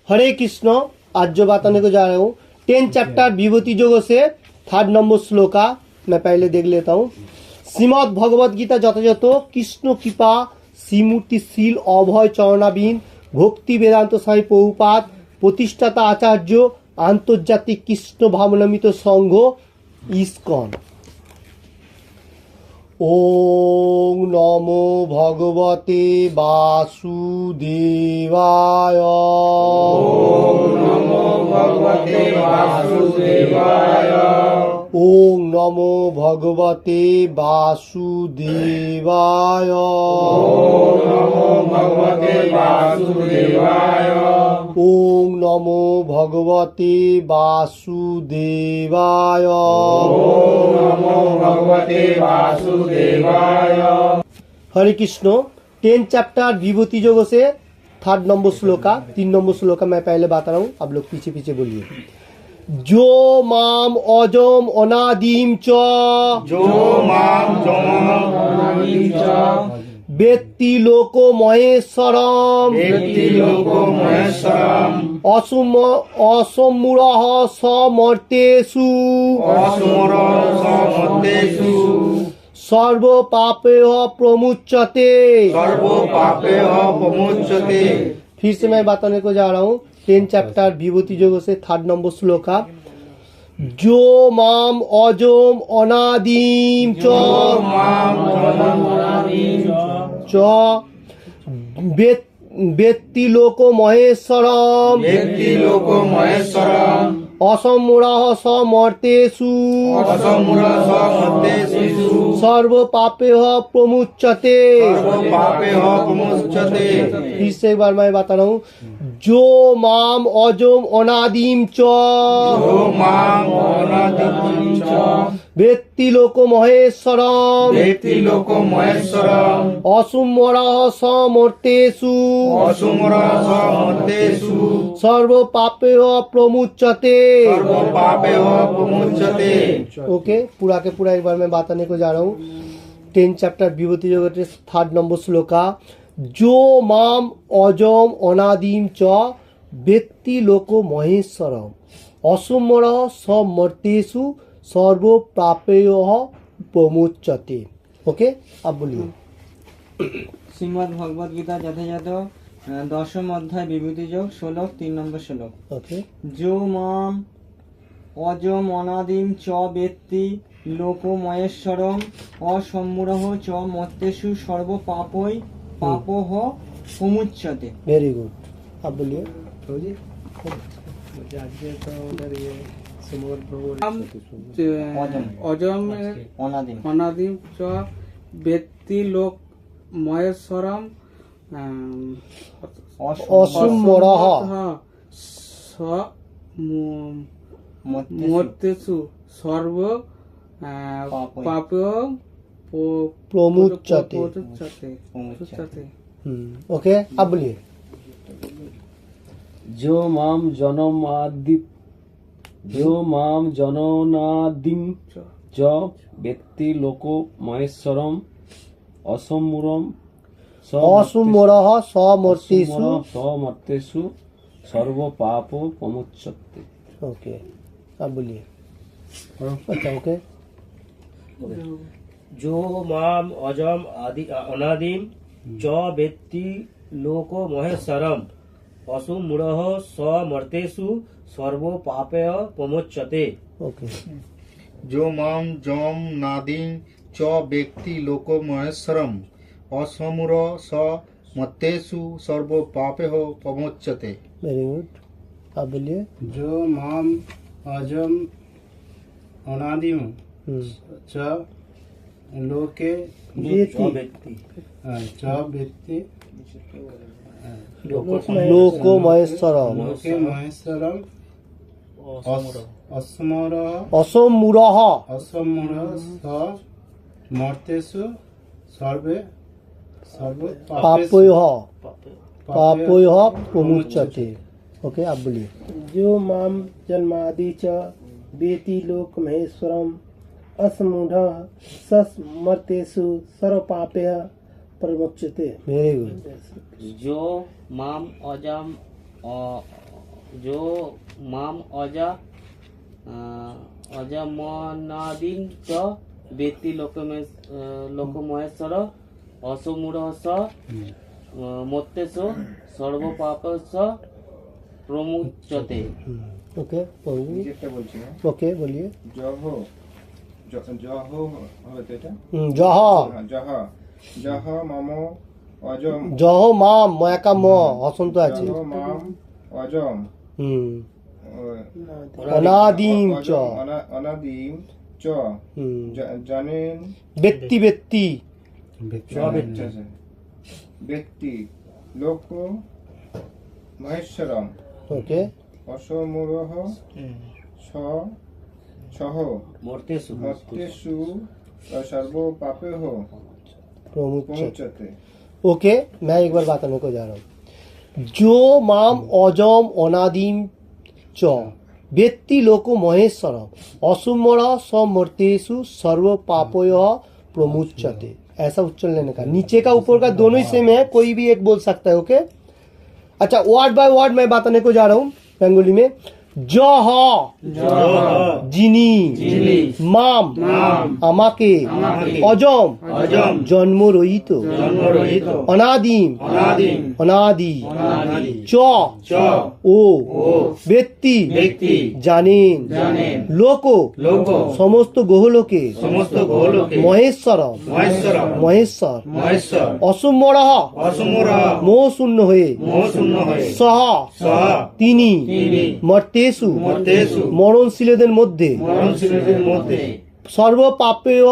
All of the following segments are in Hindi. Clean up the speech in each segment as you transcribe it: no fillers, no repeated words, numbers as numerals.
हरे कृष्ण। आज जो बताने को जा रहा हूँ 10 चैप्टर विभूति योग से 3rd नंबर श्लोका मैं पहले देख लेता हूँ। श्रीमद् भगवद गीता যথাযথ কৃষ্ণ কৃপা শ্রীমূর্তিশীল অভয় চরণাবিন ভক্তি বেদান্ত স্বামী প্রভুপাদ প্রতিষ্ঠাতা আচার্য আন্তর্জাতিক কৃষ্ণ ভাবনামিত সংঘ ইসকন। ওং নমো ভগবতে বাসুদেবায়। ওং নমো ভগবতে বাসুদেবায়। ওং নমো ভগবতে বাসুদেবায়। ওং নমো ভগবতে বাসুদেবায়। ওং নমো ভগবতে বাসুদেবায়। ওং নমো ভগবতে বাসুদেবায়। हरे कृष्ण। 10 चैप्टर विभूति योग से 3rd number shloka 3 number shloka मैं पहले बता रहा हूँ, आप लोग पीछे पीछे बोलिए। जो माम अजम अनादिम च जो माम अनादिम च वेत्ति लोको महेश्वरम वेत्ति लोको महेश्वरम असम्मूढ़ः समर्तेषु असुमरः समर्तेषु सर्व पापेह प्रमुच्यते सर्व पापेह प्रमुच्यते। फिर से मैं बताने को जा रहा हूँ 10 चैप्टर विभूति योग से 3rd नंबर श्लोका। जो माम अजम अनादिम च च वेत्ति लोको महेश्वरम वेत्ति लोको महेश्वरम असम्मूढ़ः समर्तेषु असुमरः समर्तेषु सर्व पापेह प्रमुच्यते। सर्व पापेह प्रमुच्यते। फिर से एक बार मैं बता रहा हूँ। जो माम अजम अनादिम च जो माम अनादिम च वेत्ति लोको महेश्वरम वेत्ति लोको महेश्वरम असुमरः समर्तेषु असुमरः समर्तेषु सर्व पापेह प्रमुच्यते। सर्व पापेह प्रमुच्यते। ओके, पूरा के पूरा एक बार मैं बताने को जा रहा हूँ। 10 चैप्टर विभूति योग 3rd नंबर श्लोका। जो माम अजम अनादिम च वेत्ति लोको महेश्वरम असुमरः समर्तेषु सर्व पापेयः प्रमुच्यते। ओके, अब बोलिए। श्रीमद् भगवद गीता যথাযথ 10ম অধ্যায় বিভূতি যোগ 16 3 নম্বর শ্লোক। ओके, जो माम अजम अनादिम च वेत्ति लोको महेश्वरम असम्मूढ़ः च मर्तेषु सर्व पापोः प्रमुच्यते। वेरी गुड, अब बोलिए। अजम अनादिम अनादिम च वेत्ति लोक महेश्वरम असुमरः मर्तेषु सर्व पापेय प्रमुच्यते। प्रमुच्यते। ओके, अब बोलिए। जो माम जननादिम च वेत्ति लोको महेश्वरम असम्मूढ़ः समर्तेषु सर्व पापो प्रमुच्यते। ओके, अब बोलिए। अच्छा, ओके। जो माम अजम अनादिम च वेत्ति लोको महेश्वरम असुमूढ़ः समर्तेषु सर्व पापेय प्रमुच्यते। ओके, जो माम जम नादिम च व्यक्ति लोको महेश्वरम असमुर स मत्तेषु सर्व पापेह प्रमुच्यते। वेरी गुड, अब बोलिए। जो माम अजम अनादिम च लोके व्यक्ति च व्यक्ति लोको महेश्वरम लोके महेश्वरम असमूढ़ः स मर्तेषु सर्वे पापोयः प्रमुच्यते। ओके, आप बोलिए। जो माम जन्मादि च वेत्ति लोक महेश्वरम असमूढ़ः सस्मर्तेषु सर्वपापेय प्रमुच्यते। Very good. जो माम अजम जो माम अजमनादिं च वेत्ति लोकमहेश्वर असमूढ़ स मत्तेषु सर्वपापस्य प्रमुच्यते। ओके ओके बोलिए। जह হয়তো এটা जह जह जह मम अजम जह माम मयाका म हसন্ত আছে जह माम अजम अनादिम च अनादिम च জানেন ব্যক্তি ব্যক্তি ব্যক্তি লোক মহেশ্বরম ওকে অসমূঢ় সহ মর্তেষু মর্তেষু सर्वपापेह प्रमुच्यते। ओके मैं एक बार बताने को जा रहा हूँ। जो माम अजम अनादिम च व्यक्ति लोको महेश्वरम असुमर समर्तेषु सर्व पापय प्रमुच्यते, ऐसा उच्चारण लेने का। नीचे का ऊपर का दोनों ही सेम है, कोई भी एक बोल सकता है। ओके अच्छा, वर्ड बाय वर्ड मैं बताने को जा रहा हूँ बेंगोली में। जह जिनी माम আমাকে অজম জন্ম রহিত অনাদিম অনাদি চ ও ব্যক্তি জানেন লোক সমস্ত গ্রহলোকে মহেশ্বর অসুমর মোহ শূন্য হয়ে সহ তিনি মর্তেষু মরণশীলদের মধ্যে সর্বপাপেয়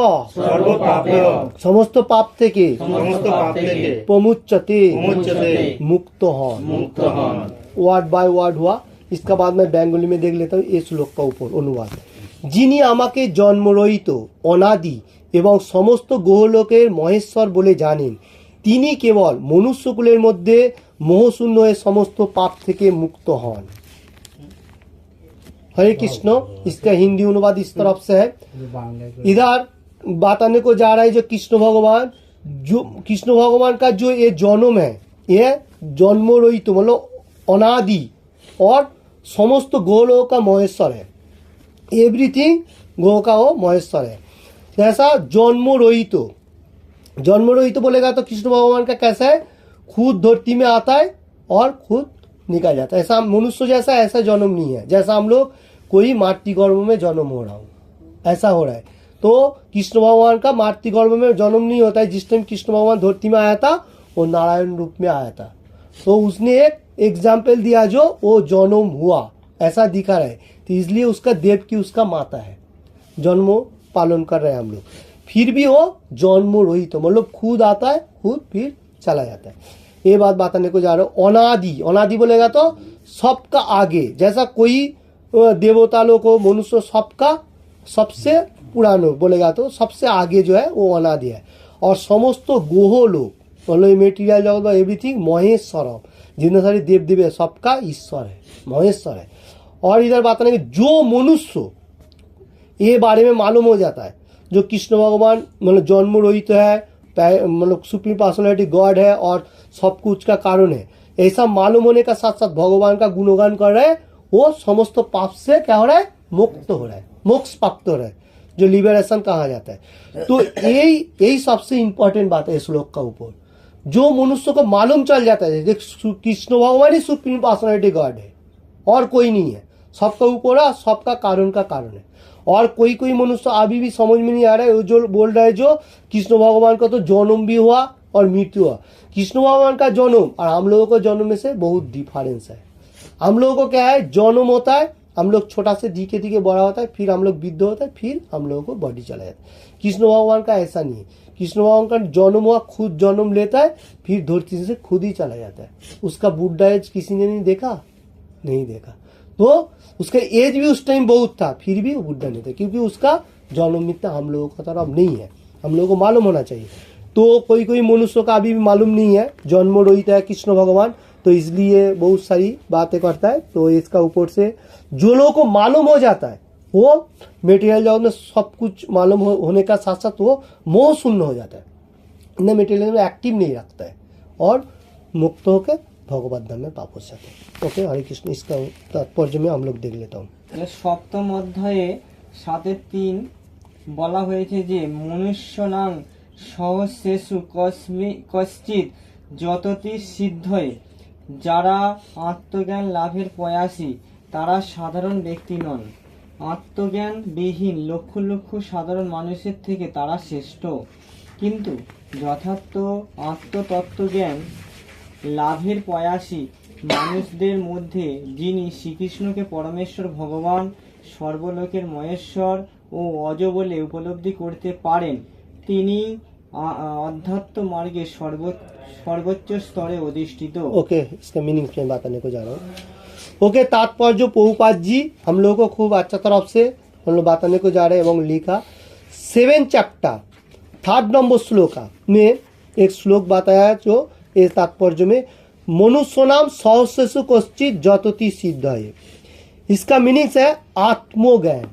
সমস্ত পাপ থেকে प्रमुच्यते मुक्त हन। वर्ड बाय वर्ड हुआ। इसका बाद मैं बेंगोली में देख लेता हूँ ये श्लोक का ऊपर अनुवाद। যিনি আমাকে জন্মরহিত অনাদি এবং সমস্ত গ্রহলোকের মহেশ্বর বলে জানেন, তিনি কেবল মনুষ্যকুলের মধ্যে মোহশূন্য হয়ে সমস্ত পাপ থেকে মুक्त হন। हरे कृष्ण। इसका हिंदी अनुवाद इस तरफ से है। इधर बताने को जा रहा है जो कृष्ण भगवान का जो ये जन्म है, ये जन्म रहित मतलब अनादि और समस्त गोलों का महेश्वर है। एवरीथिंग गो का वो महेश्वर है। जैसा जन्म रहित बोलेगा तो कृष्ण भगवान का कैसा है, खुद धरती में आता है और खुद निकल जाता है। ऐसा मनुष्य जैसा ऐसा जन्म नहीं है, जैसा हम लोग कोई मातृ गर्भ में जन्म हो रहा हूँ ऐसा हो रहा है। तो कृष्ण भगवान का मातृ गर्भ में जन्म नहीं होता है। जिस टाइम कृष्ण भगवान धरती में आया था वो नारायण रूप में आया था, तो उसने एक एग्जाम्पल दिया जो वो जन्म हुआ ऐसा दिखा रहा है। तो इसलिए उसका देव की उसका माता है, जन्म पालन कर रहे हैं हम लोग। फिर भी वो जन्म रहित मतलब खुद आता है खुद फिर चला जाता है। ये बात बताने को जा रहा हूँ। अनादि बोलेगा तो सबका आगे, जैसा कोई देवता लोग को मनुष्य सबका सबसे पुरानो बोलेगा तो सबसे आगे जो है वो अनादि है। और समस्त ग्रह लोग मतलब मेटीरियल जगत एवरीथिंग महेश्वरम, जितने सारे देव देवी है सबका ईश्वर है, महेश्वर है। और इधर बताने के जो मनुष्य ये बारे में मालूम हो जाता है जो कृष्ण भगवान मतलब जन्म रहित है, मतलब सुप्रीम पर्सनालिटी गॉड है और सब कुछ का कारण है, ऐसा मालूम होने का साथ साथ भगवान का गुणगान कर रहे हैं, वो समस्त पाप से क्या हो रहा है, मुक्त हो रहा है, मोक्ष प्राप्त हो रहा है, जो लिबरेशन कहा जाता है। तो यही सबसे इंपॉर्टेंट बात है इस श्लोक का ऊपर। जो मनुष्य को मालूम चल जाता है देख कृष्ण भगवान ही सुप्रीम पर्सनालिटी गॉड है और कोई नहीं है, सबका ऊपर है, सबका कारण का कारण है। और कोई मनुष्य अभी भी समझ में नहीं आ रहा है, जो बोल रहा है जो कृष्ण भगवान का तो जन्म भी हुआ और मृत्यु हुआ। कृष्ण भगवान का जन्म और हम लोगों का जन्म में से बहुत डिफरेंस है। हम लोगों को क्या है, जन्म होता है, हम लोग छोटा से धीरे धीरे बड़ा होता है, फिर हम लोग वृद्ध होता है, फिर हम लोगों को बॉडी चला जाता है। कृष्ण भगवान का ऐसा नहीं है। कृष्ण भगवान का जन्म हुआ, खुद जन्म लेता है, फिर धरती से खुद ही चला जाता है। उसका बुढ़ा एज किसी ने नहीं देखा। तो उसका एज भी उस टाइम बहुत था, फिर भी वो बुढ़ा नहीं था, क्योंकि उसका जन्म मिथ्या हम लोगों का तरफ नहीं है। हम लोगों को मालूम होना चाहिए। तो कोई मनुष्य का अभी भी मालूम नहीं है, जन्म रहित है कृष्ण भगवान, तो इसलिए बहुत सारी बातें करता है। तो इसका ऊपर से जो लोगों को मालूम हो जाता है वो मेटेरियल जगत में सब कुछ मालूम होने का साथ साथ वो मोह शून्य हो जाता है, न मेटेरियल में एक्टिव नहीं रखता है और मुक्त होकर भगवत धाम में पापों से ओके हरे कृष्ण इसका तात्पर्य में हम लोग देख लेता हूँ এর সপ্তম অধ্যায়ে 7:3 বলা হয়েছে যে মনুষ্যনাং সহস্রেষু কশ্চিৎ যততি সিদ্ধয়ে, যারা আত্মজ্ঞান লাভের প্রয়াসী তারা সাধারণ ব্যক্তি নন। আত্মজ্ঞান বিহীন লক্ষ লক্ষ সাধারণ মানুষের থেকে তারা শ্রেষ্ঠ। কিন্তু যথার্থ আত্মতত্ত্বজ্ঞান লাভের প্রয়াসী মানুষদের মধ্যে যিনি শ্রীকৃষ্ণকে পরমেশ্বর ভগবান, সর্বলোকের মহেশ্বর ও অজ বলে উপলব্ধি করতে পারেন, তিনি अध्यात्म मार्गे सर्वोच्च स्तरे अधिष्ठित। ओके इसका मीनिंग मैं बताने को जा रहा हूँ। ओके तात्पर्य जो प्रभुपाद जी हम लोगों को खूब अच्छा तरफ से हम लोग बताने को जा रहे हैं एवं लिखा 7 चैप्टर 3rd नंबर श्लोका में एक श्लोक बताया जो इस तात्पर्य में मनुष्य नाम सहस्रसु कश्चित जतति सिद्ध है। इसका मीनिंग है आत्मज्ञान,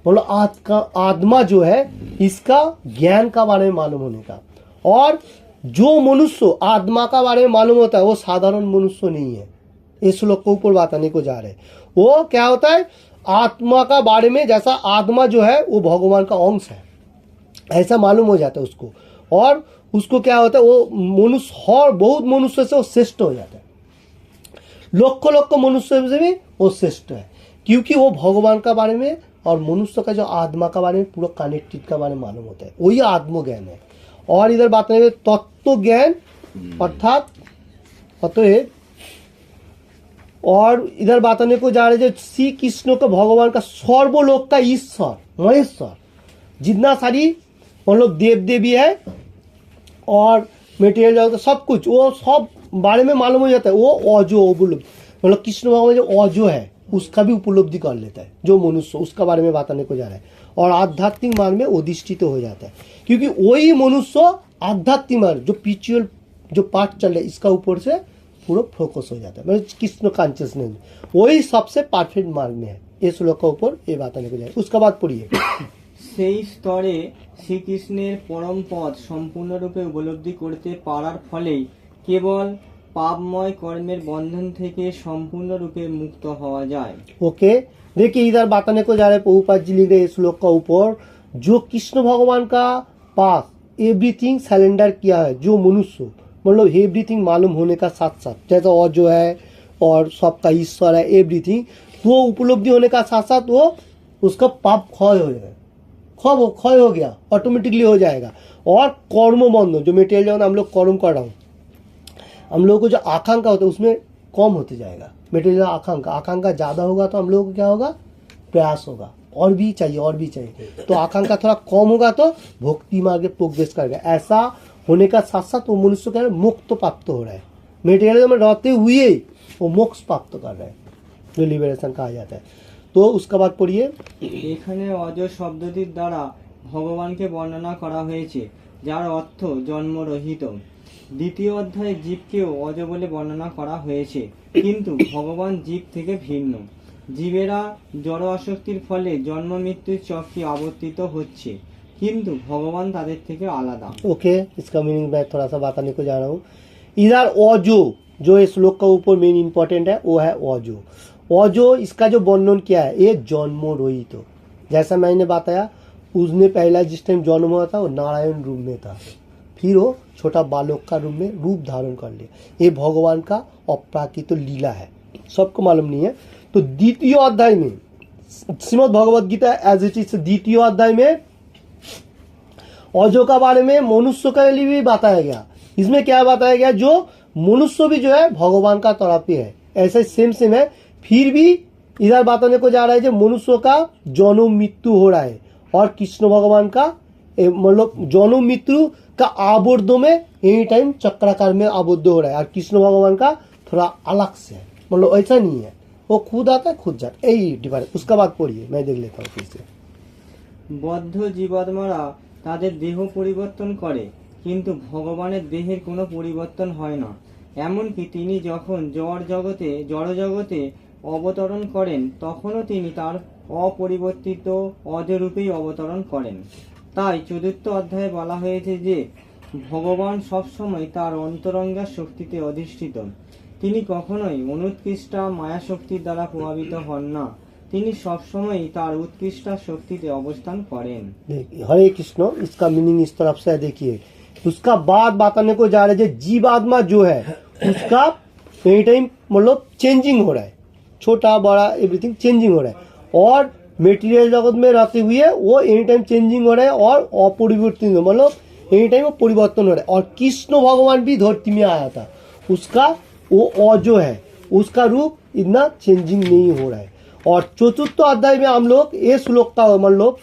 मतलब आत्मा जो है इसका ज्ञान का बारे में मालूम होने का। और जो मनुष्य आत्मा का बारे में मालूम होता है वो साधारण मनुष्य नहीं है। इस श्लोक को ऊपर बताने को जा रहे हैं। वो क्या होता है आत्मा का बारे में, जैसा आत्मा जो है वो भगवान का अंश है ऐसा मालूम हो जाता है उसको। और उसको क्या होता है वो मनुष्य और बहुत मनुष्य से वो श्रेष्ठ हो जाता है, लक्ष लक्ष मनुष्य से भी वो श्रेष्ठ है, क्योंकि वो भगवान का बारे में और मनुष्य का जो आत्मा का बारे में पूरा कनेक्टेड का बारे में मालूम होता है, वही आत्मज्ञान है। और इधर बात करेंगे तत्व ज्ञान अर्थात अतएव, और इधर बताने को जा रहे जो श्री कृष्ण को भगवान का सर्वलोक का ईश्वर महेश्वर, जितना सारी मतलब देव देवी है और मेटेरियल जगत सब कुछ वो सब बारे में मालूम हो जाता है। वो अजो उपलब्धि, मतलब कृष्ण भगवान जो अजो है उसका भी उपलब्धि कर लेता है जो मनुष्य, उसका बारे में बताने को जा रहा है। और आध्यात्मिक मार्ग में अधिष्ठित हो जाता है, क्योंकि वही मनुष्य आध्यात्मिक मार्ग जो पिचुअल जो पाठ चल रहा है इसका ऊपर से पूरा फोकस हो जाता है, मतलब कृष्ण कॉन्शियसनेस वही सबसे परफेक्ट मार्ग में है। इस श्लोक का ऊपर ये बताने को जा रहा है। उसका बाद पढ़िए সেই স্তরে শ্রীকৃষ্ণের পরম পদ সম্পূর্ণরূপে উপলব্ধি করতে পারার ফলেই কেবল पापमय कर्मेर बंधन থেকে সম্পূর্ণরূপে মুক্ত হওয়া যায়। ओके देखिए इधर बताने को जा रहे हैं प्रभुपाद जी लिख रहे हैं इस श्लोक का ऊपर, जो कृष्ण भगवान का पास एवरीथिंग सरेंडर किया है जो मनुष्य, मतलब एवरीथिंग मालूम होने का साथ साथ जैसा और जो है और सबका ईश्वर है एवरीथिंग, वो उपलब्धि होने का साथ साथ वो उसका पाप क्षय हो जाएगा, क्षय हो गया ऑटोमेटिकली हो जाएगा। और कर्म बंधन जो मेटेरियल जब हम लोग कर्म कर रहा हूँ, हम लोगों को जो आकांक्षा होता है उसमें कम होते जाएगा। मेटेरियल आकांक्षा ज़्यादा होगा तो हम लोगों को क्या होगा प्रयास होगा और भी चाहिए, तो आकांक्षा थोड़ा कम होगा तो भक्ति मार्ग प्रोग्रेस करेगा। ऐसा होने का साथ साथ वो मनुष्य क्या है मुक्त प्राप्त हो रहा है, मेटेरियल में रहते हुए वो मोक्ष प्राप्त कर रहा है जो लिबरेशन कहा जाता है। तो उसका बाद पढ़िए এখানে অজ শব্দটির দ্বারা ভগবানকে বর্ণনা করা হয়েছে যার অর্থ জন্মরহিত। দ্বিতীয় অধ্যায়ে জীবকেও অজ বলে বর্ণনা করা হয়েছে, কিন্তু ভগবান জীব থেকে ভিন্ন। জীবেরা জড় আসক্তির ফলে জন্ম মৃত্যুর চক্রে আবর্তিত হচ্ছে, কিন্তু ভগবান তাদের থেকে আলাদা। ओके इसका मीनिंग मैं थोड़ा सा बताने को जा रहा हूँ। इधर ओजो जो इस श्लोक का ऊपर मेन इंपॉर्टेंट है वो है ओजो। ओजो इसका जो वर्णन किया है ये जन्म रहित, जैसा मैंने बताया उसने पहला जिस टाइम जन्म हुआ था वो नारायण रूप में था, फिर वो छोटा बालक का रूप में रूप धारण कर लिया। ये भगवान का अपराकृत लीला है, सबको मालूम नहीं है। तो द्वितीय अध्याय में Shrimad Bhagavad Gita as it is द्वितीय अध्याय में अजो का बारे में मनुष्य के लिए भी बताया गया। इसमें क्या बताया गया जो मनुष्य भी जो है भगवान का तरफ ही है, ऐसे सेम है। फिर भी इधर बताने को जा रहा है जो मनुष्य का जन्म मृत्यु हो रहा है और कृष्ण भगवान का मतलब जन्म मृत्यु का आबद्ध में एनी टाइम चक्राकार में आबद्ध हो रहा है, और कृष्ण भगवान का थोड़ा अलग से है, मतलब ऐसा नहीं है वो खुद आता है खुद जाता है, यही डिफरेंस। उसका बाद पढ़िए मैं देख लेता हूँ फिर से। বদ্ধ জীবাত্মারা তাদের দেহ পরিবর্তন করে, কিন্তু ভগবানের দেহের কোনো পরিবর্তন হয় না। এমনকি তিনি যখন জড় জগতে অবতরণ করেন তখনও তিনি তার অপরিবর্তিত অজরূপেই অবতরণ করেন। তাই চতুর্থ অধ্যায়ে বলা হয়েছে যে ভগবান সবসময় তার অন্তরঙ্গা শক্তিতে অধিষ্ঠিত, তিনি কখনোই অনুৎকৃষ্টা মায়া শক্তির দ্বারা প্রভাবিত হন না। তিনি সবসময়ই তার উৎকৃষ্টা শক্তিতে অবস্থান করেন। देखिए, हरे कृष्ण, इसका मीनिंग इस तरफ से है। देखिए, उसका बाद बताने को जा रहे हैं, जीवात्मा जो है उसका एनी टाइम मतलब चेंजिंग हो रहा है, छोटा बड़ा एवरीथिंग चेंजिंग हो रहा है, और मेटीरियल जगत में रहते हुए वो एनी टाइम चेंजिंग हो रहा है और अपरिवर्तित मतलब एनी टाइम वो परिवर्तन हो रहा है। और कृष्ण भगवान भी धरती में आया था, उसका वो जो है उसका रूप इतना चेंजिंग नहीं हो रहा है। और चतुर्थ अध्याय में हम लोग ये श्लोक का मतलब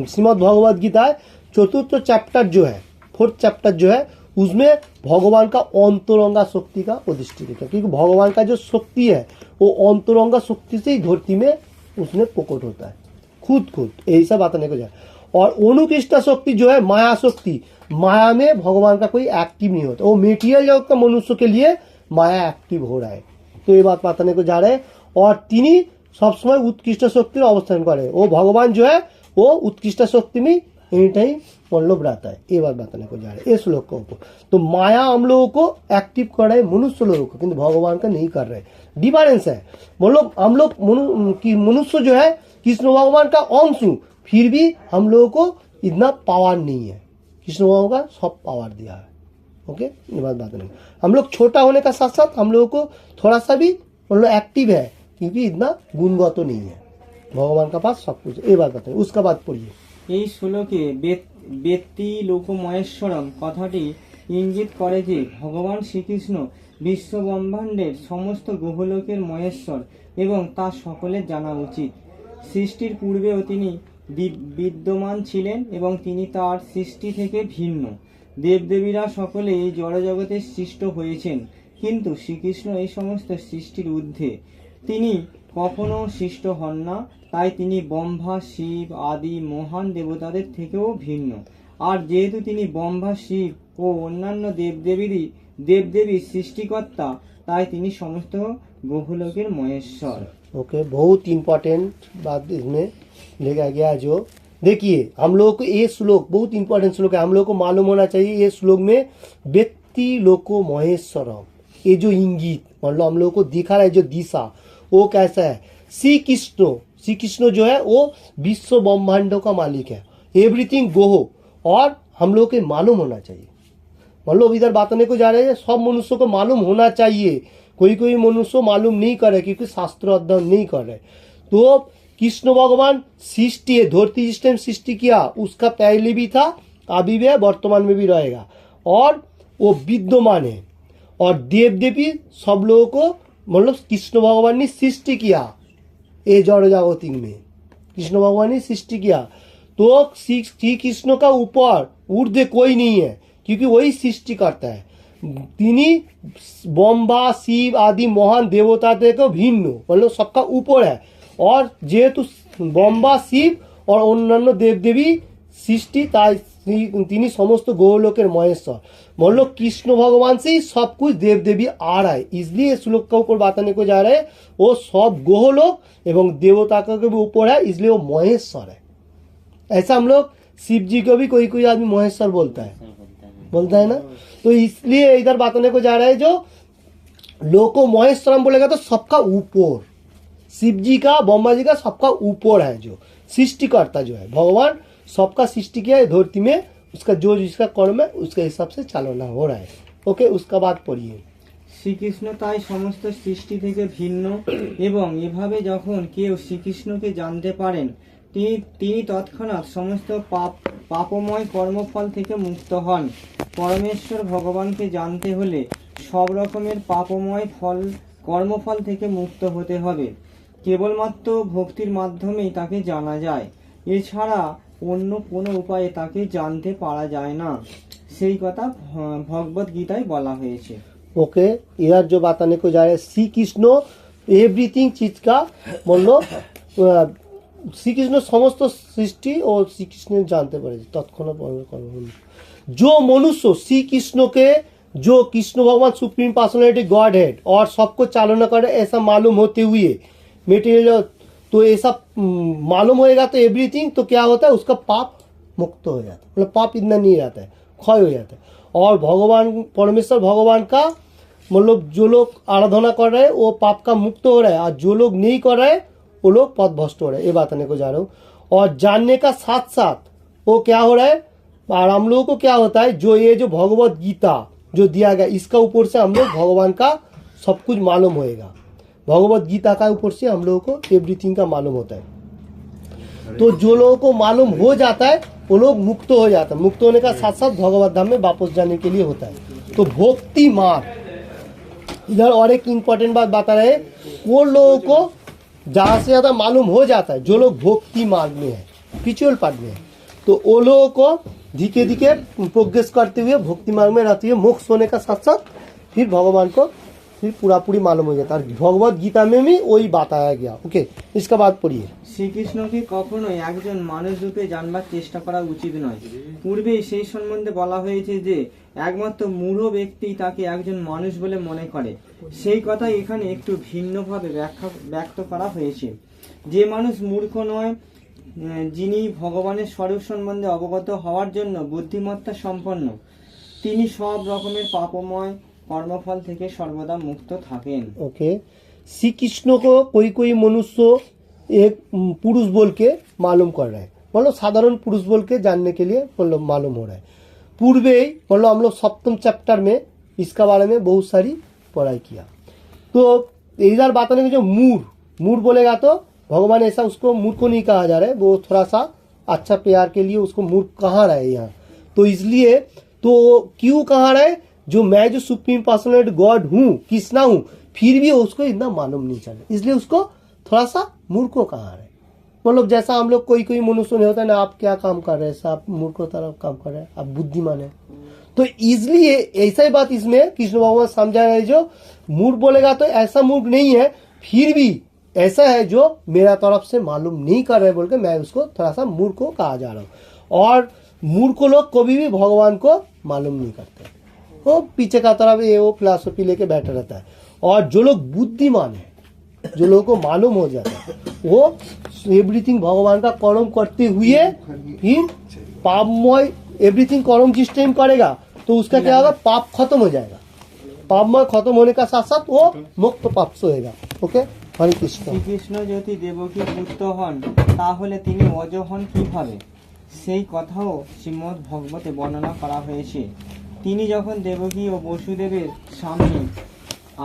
श्रीमद् भगवद गीता है चतुर्थ चैप्टर जो है, 4th चैप्टर जो है, उसमें भगवान का अंतरंगा शक्ति का अधिष्ठित है, क्योंकि भगवान का जो शक्ति है वो अंतरंगा शक्ति से ही धरती में उसमें प्रकट होता है, खुद ऐसा बताने को जाए। और अनुकृष्ट शक्ति जो है माया शक्ति, माया में भगवान का कोई एक्टिव नहीं होता, वो मेटीरियल जगत का मनुष्य के लिए माया एक्टिव हो रहा है, तो ये बात बताने को जा रहे हैं। और তিনি সবসময় उत्कृष्ट शक्ति अवस्थान करे, वो भगवान जो है वो उत्कृष्ट शक्ति में एनी टाइम मतलब रहता है, ये बात बताने को जा रहे हैं इस श्लोक के ऊपर। तो माया हम लोगों को एक्टिव कर रहे हैं मनुष्य लोगों को, किंतु भगवान का नहीं कर रहे, डिफरेंस है। मतलब हम लोग मनुष्य जो है कृष्ण भगवान का अंश हूँ, फिर भी हम लोगों को इतना पावर नहीं है, कृष्ण भगवान का सब पावर दिया है। ओके, ये बात नहीं, हम लोग छोटा होने का साथ साथ हम लोगों को थोड़ा सा भी मतलब एक्टिव है, क्योंकि इतना गुणगत तो नहीं है, भगवान का पास सब कुछ। ये बात बताइए, उसका बात पढ़िए। এই শ্লোকে ব্যক্তি লোক মহেশ্বরম কথাটি ইঙ্গিত করে যে ভগবান শ্রীকৃষ্ণ বিশ্ব ব্রহ্মাণ্ডের সমস্ত গ্রহলোকের মহেশ্বর এবং তা সকলের জানা উচিত। সৃষ্টির পূর্বেও তিনি বিদ্যমান ছিলেন এবং তিনি তার সৃষ্টি থেকে ভিন্ন। দেবদেবীরা সকলে এই জড়জগতে সৃষ্ট হয়েছেন, কিন্তু শ্রীকৃষ্ণ এই সমস্ত সৃষ্টির ঊর্ধ্বে, তিনি কখনো সৃষ্ট হন না, তাই তিনি ব্রহ্মা শিব আদি মহান দেবতাদের থেকেও ভিন্ন। আর যেহেতু তিনি ব্রহ্মা শিব ও অন্যান্য দেবদেবীর সৃষ্টিকর্তা, তাই তিনি সমস্ত গ্রহলোকের মহেশ্বর। ओके, बहुत इंपॉर्टेंट बात इसमें लिखा गया जो देखिए, हम लोगों को ये श्लोक बहुत इंपॉर्टेंट श्लोक है, हम लोगों को मालूम होना चाहिए ये श्लोक में व्यक्ति लोको महेश्वरम, ये जो इंगित मतलब हम लोगों को दिखा रहा है जो दिशा, वो कैसा है। श्री कृष्ण जो है वो विश्व ब्रह्मांडों का मालिक है, एवरीथिंग गोह, और हम लोग को मालूम होना चाहिए। मतलब इधर बताने को जा रहे हैं सब मनुष्यों को मालूम होना चाहिए, कोई मनुष्य मालूम नहीं कर रहे क्योंकि शास्त्र अध्ययन नहीं कर रहे। तो कृष्ण भगवान सृष्टि है, धरती जिस टाइम सृष्टि किया उसका पहले भी था, अभी भी है, वर्तमान में भी रहेगा, और वो विद्यमान है। और देव देवी सब लोगों को मतलब कृष्ण भगवान ने सृष्टि किया, ये जड़ जागतिक में कृष्ण भगवान ने सृष्टि किया। तो श्री कृष्ण का ऊपर ऊर्ध्व कोई नहीं है, क्योंकि वही सृष्टि करता है। তিনি ब्रह्मा शिव आदि महान देवता থেকে ভিন্ন, मतलब सबका ऊपर है। और जेहेतु ब्रह्मा शिव और অন্যান্য দেবদেবী सृष्टि, তাই তিনি समस्त गोलोकेर महेश्वर, मतलब कृष्ण भगवान से ही सब कुछ देव देवी आ रहा है। इसलिए श्लोक के ऊपर बताने को जा रहे हैं वो सब गोलोक एवं देवता के भी ऊपर है, इसलिए वो महेश्वर है। ऐसा हम लोग शिव जी को भी कोई आदमी महेश्वर बोलता है ना, तो इसलिए इधर बताने को जा रहा है जो लोको महेश्वरम बोलेगा तो सबका ऊपर, शिव जी का ब्रह्मा जी का सबका ऊपर है, जो सृष्टिकर्ता जो है भगवान सबका सृष्टि किया है धरती में, उसका जो जिसका कर्म है उसके हिसाब से चालना हो रहा है। ओके, उसका बात पढ़िए। শ্রীকৃষ্ণ তাই সমস্ত সৃষ্টি থেকে ভিন্ন, এবং এভাবে যখন কেউ শ্রীকৃষ্ণকে জানতে পারেন তিনি তৎক্ষণাৎ সমস্ত পাপময় কর্মফল থেকে মুক্ত হন। পরমেশ্বর ভগবানকে জানতে হলে সব রকমের পাপময় কর্মফল থেকে মুক্ত হতে হবে। কেবলমাত্র ভক্তির মাধ্যমেই তাকে জানা যায়, এছাড়া অন্য কোনো উপায়ে তাকে জানতে পারা যায় না, সেই কথা ভগবদ গীতায় বলা হয়েছে। ओके, इधर जो बताने को जा रहे हैं श्री कृष्ण एवरीथिंग चीज का मतलब श्री कृष्ण समस्त सृष्टि और श्री कृष्ण जानते पारे तत्क्षणात जो मनुष्य श्री कृष्ण के जो कृष्ण भगवान सुप्रीम पर्सनालिटी गॉड हेड और सबको चालना करे ऐसा मालूम होते हुए मेटेरियल तो ऐसा मालूम होएगा तो एवरीथिंग तो क्या होता है उसका पाप मुक्त हो जाता है, मतलब पाप इतना नहीं रहता है, क्षय हो जाता है। और भगवान परमेश्वर भगवान का मतलब जो लोग आराधना कर रहे हैं वो पाप का मुक्त हो रहा है, और जो लोग नहीं कर रहे वो लोग पथभ्रष्ट हो रहे हैं। ये बताने को जा रहा हूँ। और जानने का साथ साथ वो क्या हो रहा है, और हम लोगों को क्या होता है, जो ये जो भगवत गीता जो दिया गया, इसका ऊपर से हम लोग भगवान का सब कुछ मालूम होएगा। भगवत गीता का ऊपर से हम लोगों को एवरीथिंग का मालूम होता है। तो जो लोगों को मालूम हो जाता है वो लोग मुक्त हो जाता है। मुक्त होने का साथ साथ भगवत धाम में वापस जाने के लिए होता है। तो भक्ति मार्ग, इधर और एक इम्पोर्टेंट बात बता रहे हैं, वो लोगों को ज्यादा से ज्यादा मालूम हो जाता है जो लोग भक्ति मार्ग में है, स्पिरिचुअल पार्ट में है। तो वो लोगों को धीरे धीरे प्रोग्रेस करते हुए भक्ति मार्ग में रहते हुए मोक्ष होने का साथ साथ फिर भगवान को फिर पूरा पूरी मालूम हो जाता है। भगवत गीता में भी वही बात आया गया। ओके, इसका बाद पढ़िए। শ্রীকৃষ্ণকে কখনোই একজন মানুষ রূপে জানবার চেষ্টা করা উচিত নয়। পূর্বেই সেই সম্বন্ধে বলা হয়েছে যে একমাত্র মূঢ় ব্যক্তি তাকে একজন মানুষ বলে মনে করে। সেই কথাই এখানে একটু ভিন্নভাবে ব্যক্ত করা হয়েছে। যে মানুষ মূর্খ নয়, যিনি ভগবানের স্বরূপ সম্বন্ধে অবগত হওয়ার জন্য বুদ্ধিমত্তা সম্পন্ন, তিনি সব রকমের পাপময় কর্মফল থেকে সর্বদা मुक्त থাকেন। ओके, श्री कृष्ण को कोई मनुष्य एक पुरुष बोल के मालूम कर रहा है, मतलब साधारण पुरुष बोल के जानने के लिए मतलब मालूम हो रहा है। पूर्वे ही मतलब हम लोग 7वें चैप्टर में इसका बारे में बहुत सारी पढ़ाई किया। तो इधर बताने में जो मूर बोलेगा तो भगवान ऐसा उसको मूर्ख को नहीं कहा जा रहा है, वो थोड़ा सा अच्छा प्यार के लिए उसको मूर्ख कहा रहा है यहाँ। तो इसलिए तो क्यों कहा रहा है, जो मैं जो सुप्रीम पर्सनैलिटी गॉड हूँ, कृष्णा हूँ, फिर भी उसको इतना मालूम नहीं चल रहा, इसलिए उसको थोड़ा सा मूर्ख को कहा रहे। मतलब जैसा हम लोग कोई मनुष्य नहीं होता ना, आप क्या काम कर रहे हैं, आप मूर्ख तरफ काम कर रहे हैं, आप बुद्धिमान है। तो इसलिए ऐसा ही बात इसमें कृष्ण भगवान समझा रहे, जो मूर्ख बोलेगा तो ऐसा मूर्ख नहीं है, फिर भी ऐसा है जो मेरा तरफ से मालूम नहीं कर रहे बोल के मैं उसको थोड़ा सा मूर्ख को कहा जा रहा हूँ। और मूर्ख लोग कभी भी भगवान को मालूम नहीं करते, वो पीछे का तरफ ये वो फिलॉसफी लेके बैठा रहता है। और जो लोग बुद्धिमान है, जो लोगों को मालूम हो जाता है, वो एवरीथिंग भगवान का कर्म करते हुए फिर पापमय एवरीथिंग कर्म जिस टाइम करेगा तो उसका क्या होगा, पाप खत्म हो जाएगा। पापमय खत्म होने का साथ साथ वो मुक्त पाप से होगा। ओके, हरे कृष्ण। শ্রীকৃষ্ণ যদি দেবকীর পুত্র হন তাহলে তিনি অজ হন কিভাবে, সেই কথাও শ্রীমদ্ ভগবতে বর্ণনা করা হয়েছে। তিনি যখন দেবকী ও বসুদেবের সামনে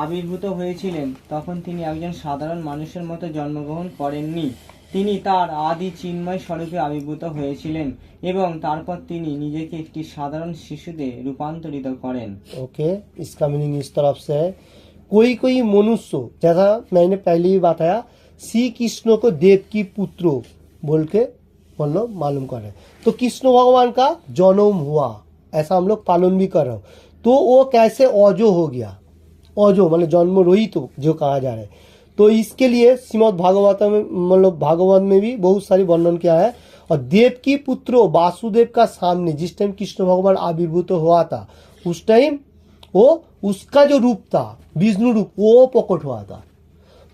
আবির্ভূত হয়েছিলেন তখন তিনি একজন সাধারণ মানুষের মতো জন্মগ্রহণ করেননি, তিনি তার আদি চিন্ময় স্বরূপে আবির্ভূত হয়েছিলেন এবং তারপর তিনি নিজেকে একটি সাধারণ শিশুতে রূপান্তরিত করেন। ओके, इसका मीनिंग इस तरफ से है, कोई मनुष्य, जैसा मैंने पहले ही बताया, श्री कृष्ण को देव की पुत्र बोल के मतलब मालूम कर रहे हैं। तो कृष्ण भगवान का जन्म हुआ ऐसा हम लोग पालन भी कर रहे हो, तो वो कैसे औजो हो गया, औजो मतलब जन्म रोहित तो जो कहा जा रहा है। तो इसके लिए श्रीमद् भागवत में मतलब भागवत में भी बहुत सारी वर्णन किया है। और देव की पुत्र वासुदेव का सामने जिस टाइम कृष्ण भगवान आविर्भूत हुआ था, उस टाइम वो उसका जो रूप था विष्णु रूप वो प्रकट हुआ था।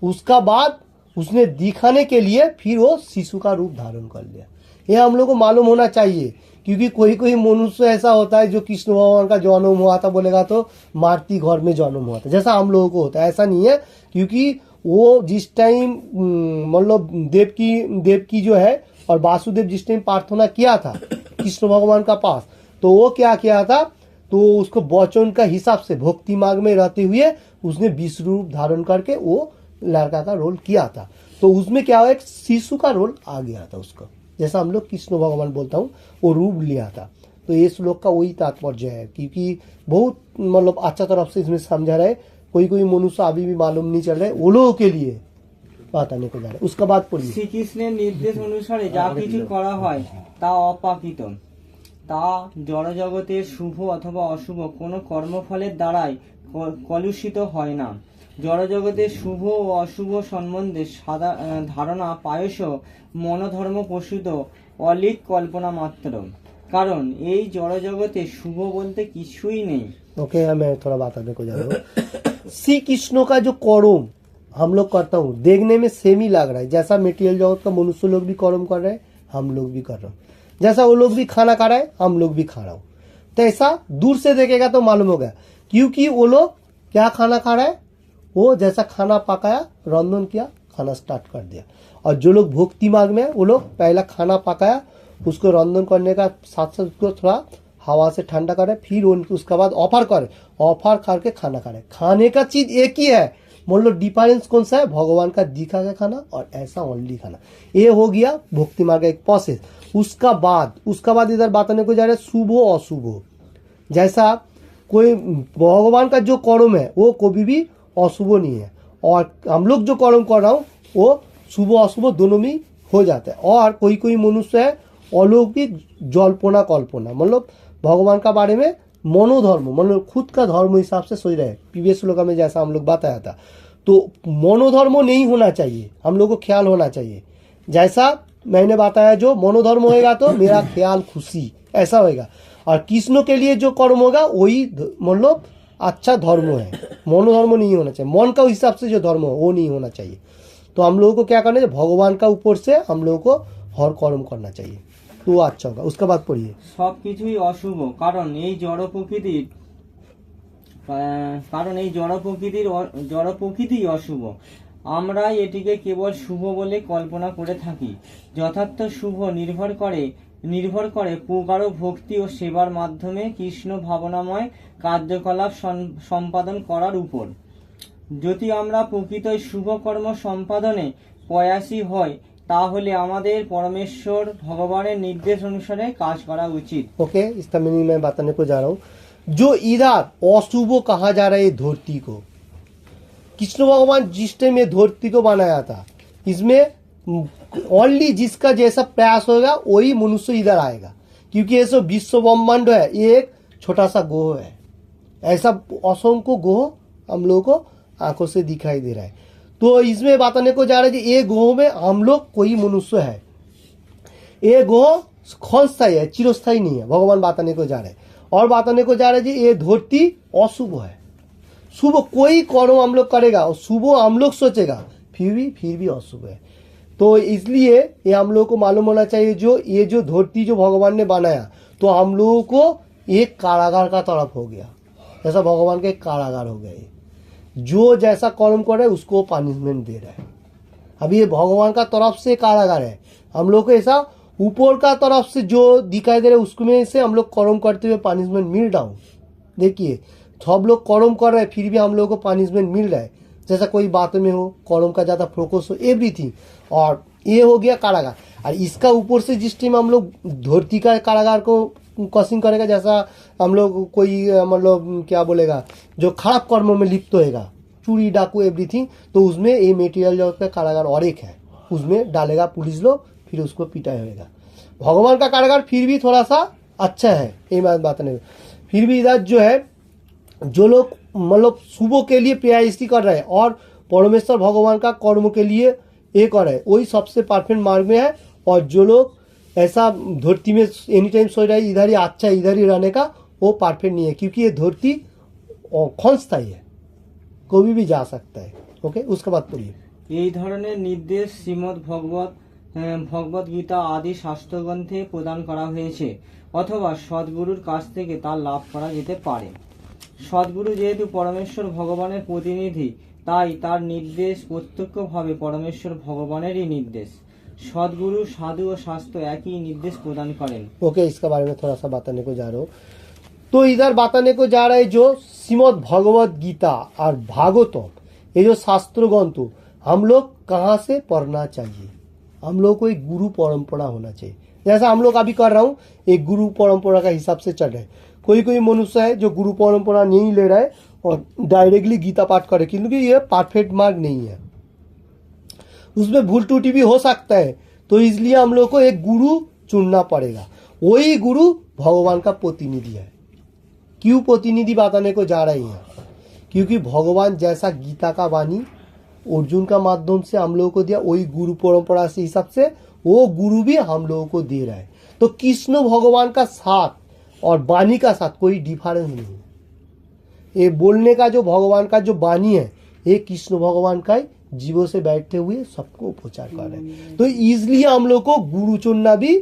उसका बाद उसने दिखाने के लिए फिर वो शिशु का रूप धारण कर लिया। ये हम लोग को मालूम होना चाहिए, क्योंकि कोई मनुष्य ऐसा होता है जो कृष्ण भगवान का जन्म हुआ था बोलेगा तो मारती घर में जन्म हुआ था, जैसा हम लोगों को होता है। ऐसा नहीं है, क्योंकि वो जिस टाइम मतलब देव की जो है और वासुदेव जिस टाइम प्रार्थना किया था कृष्ण भगवान का पास, तो वो क्या किया था, तो उसको वचन का हिसाब से भक्ति मार्ग में रहते हुए उसने विश्व रूप धारण करके वो लड़का का रोल किया था। तो उसमें क्या हुआ, एक शिशु का रोल आ गया था उसको, जैसा हम लोग कृष्ण भगवान बोलता हूँ वो रूप लिया था। तो ये श्लोक का वही तात्पर्य है, क्योंकि बहुत मतलब अच्छा तरफ से इसमें समझा रहे। कोई मनुष्य अभी भी मालूम नहीं चल रहे, वो लोगों के लिए बताने को जा रहे। उसका बात पढ़िए। শ্রীকৃষ্ণের নির্দেশ অনুসারে যা কিছু করা হয় তা অপাকিত, তা জড়জগতের শুভ অথবা অশুভ কোনো কর্মফলের দ্বারাই কলুষিত হয় না। জড়জগতের শুভ ও অশুভ সম্বন্ধে ধারণা প্রায়শ মনোধর্ম প্রসূত অলিক কল্পনা মাত্র, কারণ এই জড়জগতে শুভ বলতে কিছুই নেই। ओके, मैं थोड़ा बताने को जा रहा हूँ। श्री कृष्ण का जो कर्म हम लोग करता हूँ देखने में सेम ही लग रहा है, जैसा मेटेरियल जगत का मनुष्य लोग भी कर्म कर रहे हैं हम लोग भी कर रहे हैं, जैसा वो लोग भी खाना खा रहे हैं हम लोग भी खा रहा हूँ। तो ऐसा दूर से देखेगा तो मालूम होगा, क्योंकि वो लोग क्या खाना खा रहा है, वो जैसा खाना पकाया, रंधन किया, खाना स्टार्ट कर दिया। और जो लोग भक्ति मार्ग में, वो लोग पहला खाना पकाया, उसको रंधन करने का साथ साथ उसको थोड़ा हवा से ठंडा करे, फिर उसके बाद ऑफर करे, ऑफर करके खाना खा रहे। खाने का चीज एक ही है, मान लो डिफरेंस कौन सा है, भगवान का दिखा के खाना और ऐसा ओनली खाना। ये हो गया भक्ति मार्ग का एक प्रोसेस। उसका बाद इधर बताने को जा रहे शुभ अशुभ। जैसा कोई भगवान का जो कर्म है वो कभी भी अशुभ नहीं है, और हम लोग जो कर्म कर रहा हूँ वो शुभ अशुभ दोनों में हो जाता है। और कोई कोई मनुष्य है अलौकिक जल्पना कल्पना, मतलब भगवान का बारे में मनोधर्म, मतलब खुद का धर्म हिसाब से सोच रहे हैं। प्रीवियस श्लोक में जैसा हम लोग बताया था, तो मनोधर्म नहीं होना चाहिए, हम लोग को ख्याल होना चाहिए। जैसा मैंने बताया, जो मनोधर्म होएगा तो मेरा ख्याल खुशी ऐसा होएगा, और कृष्ण के लिए जो कर्म होगा वही मतलब अच्छा धर्म है। मनोधर्म नहीं होना चाहिए, मन का हिसाब से जो धर्म हो वो नहीं होना चाहिए। तो हम लोगों को क्या करना चाहिए, भगवान का ऊपर से हम लोगों को हर कर्म करना चाहिए, तो अच्छा होगा। उसके बाद पढ़िए। সবকিছুই অশুভ, কারণ এই জড় প্রকৃতিই অশুভ। আমরা এটিকে কেবল শুভ বলে কল্পনা করে থাকি। যথার্থ শুভ নির্ভর করে প্রগাঢ় ভক্তি ও সেবার মাধ্যমে কৃষ্ণ ভাবনাময় কার্যকলাপ সম্পাদন করার উপর। যদি আমরা প্রকৃতই শুভ কর্ম সম্পাদনে প্রয়াসী হয়, তাহলে আমাদের পরমেশ্বর ভগবানের নির্দেশ অনুসারে কাজ করা উচিত। ओके, इसका मीनिंग मैं बताने को जा रहा हूँ। जो इधर अशुभ कहा जा रहा है ये धरती को, कृष्ण भगवान जिस टाइम ये धरती को बनाया था, इसमें ओनली जिसका जैसा प्रयास होगा वही मनुष्य इधर आएगा, क्योंकि ये सब विश्व ब्रह्मांड है, ये एक छोटा सा ग्रह है। ऐसा असंख्य ग्रह हम लोगों को आंखों से दिखाई दे रहा है। तो इसमें बताने को जा रहा है कि ये ग्रह में हम लोग कोई मनुष्य है, ये ग्रह क्षणस्थायी है, चिरस्थायी नहीं है, भगवान बताने को जा रहे हैं। और बताने को जा रहे हैं कि ये धरती अशुभ है। शुभ कोई कर्म हम लोग करेगा, शुभ हम लोग सोचेगा, फिर भी अशुभ है। तो इसलिए ये हम लोग को मालूम होना चाहिए, ये जो धरती जो भगवान ने बनाया, तो हम लोगों को एक कारागार का तरफ हो गया, जैसा भगवान का एक कारागार हो गया। जो जैसा कर्म करे उसको पनिशमेंट दे रहा है। अभी ये भगवान का तरफ से कारागार है, हम लोग को ऐसा ऊपर का तरफ से जो दिखाई दे रहा है उसमें से हम लोग कर्म करते हुए पनिशमेंट मिल रहा हूँ। देखिए सब लोग कर्म कर रहे हैं, फिर भी हम लोग को पनिशमेंट मिल रहा है। जैसा कोई बात में हो, कर्म का ज़्यादा फोकस हो, एवरीथिंग। और ये हो गया कारागार। और इसका ऊपर से जिस टाइम हम लोग धरती का कारागार को क्रॉसिंग करेगा, जैसा हम लोग कोई मतलब क्या बोलेगा, जो खराब कर्मों में लिप्त होएगा, चोरी डाकू एवरीथिंग, तो उसमें ये मेटेरियल जगत का कारागार और एक है, उसमें डालेगा पुलिस लोग, फिर उसको पिटाई होएगा। भगवान का कारागार फिर भी थोड़ा सा अच्छा है, ये बात नहीं। फिर भी इधर जो है, जो लोग मतलब शुभ के लिए प्रयास कर रहे हैं और परमेश्वर भगवान का कर्म के लिए ये कर रहे हैं, वही सबसे परफेक्ट मार्ग में है। और जो लोग ऐसा धरती में एनी टाइम सोच रहा है इधर ही अच्छा है, इधर ही रहने का, वो परफेक्ट नहीं है, क्योंकि ये धरती क्षणस्थायी है, कभी भी जा सकता है। ओके, उसके बाद पढ़िए। এই ধরনের নির্দেশ শ্রীমদ্ ভগবত গীতা আদি শাস্ত্রগ্রন্থে প্রদান করা হয়েছে, অথবা সদ্গুরুর কাছ থেকে তা লাভ করা যেতে পারে। সদ্গুরু যেহেতু পরমেশ্বর ভগবানের প্রতিনিধি, তাই তার নির্দেশ প্রত্যক্ষভাবে পরমেশ্বর ভগবানেরই নির্দেশ। সদ্গুরু সাধু ও শাস্ত্র একই নির্দেশ প্রদান করেন। ओके, इसके बारे में थोड़ा सा बताने को जा रहा हूँ। तो इधर बताने को जा रहा है जो श्रीमद् भगवत गीता और भागवतम, ये जो शास्त्र ग्रंथ हम लोग कहाँ से पढ़ना चाहिए, हम लोग को एक गुरु परंपरा होना चाहिए। जैसा हम लोग अभी कर रहा हूँ, एक गुरु परंपरा का हिसाब से चल रहे हैं। कोई मनुष्य है जो गुरु परंपरा नहीं ले रहा है और डायरेक्टली गीता पाठ करे, क्योंकि ये परफेक्ट मार्ग नहीं है, उसमें भूल त्रुटि भी हो सकता है। तो इसलिए हम लोग को एक गुरु चुनना पड़ेगा, वही गुरु भगवान का प्रतिनिधि है। क्यों प्रतिनिधि बताने को जा रहे हैं, क्योंकि भगवान जैसा गीता का वाणी अर्जुन का माध्यम से हम लोगों को दिया, वही गुरु परंपरा से हिसाब से वो गुरु भी हम लोगों को दे रहा है। तो कृष्ण भगवान का साथ और वाणी का साथ कोई डिफरेंस नहीं है। ये बोलने का जो भगवान का जो वाणी है, ये कृष्ण भगवान का जीवों से बैठते हुए सबको प्रचार कर रहे हैं। तो इसलिए हम लोग को गुरु चुनना भी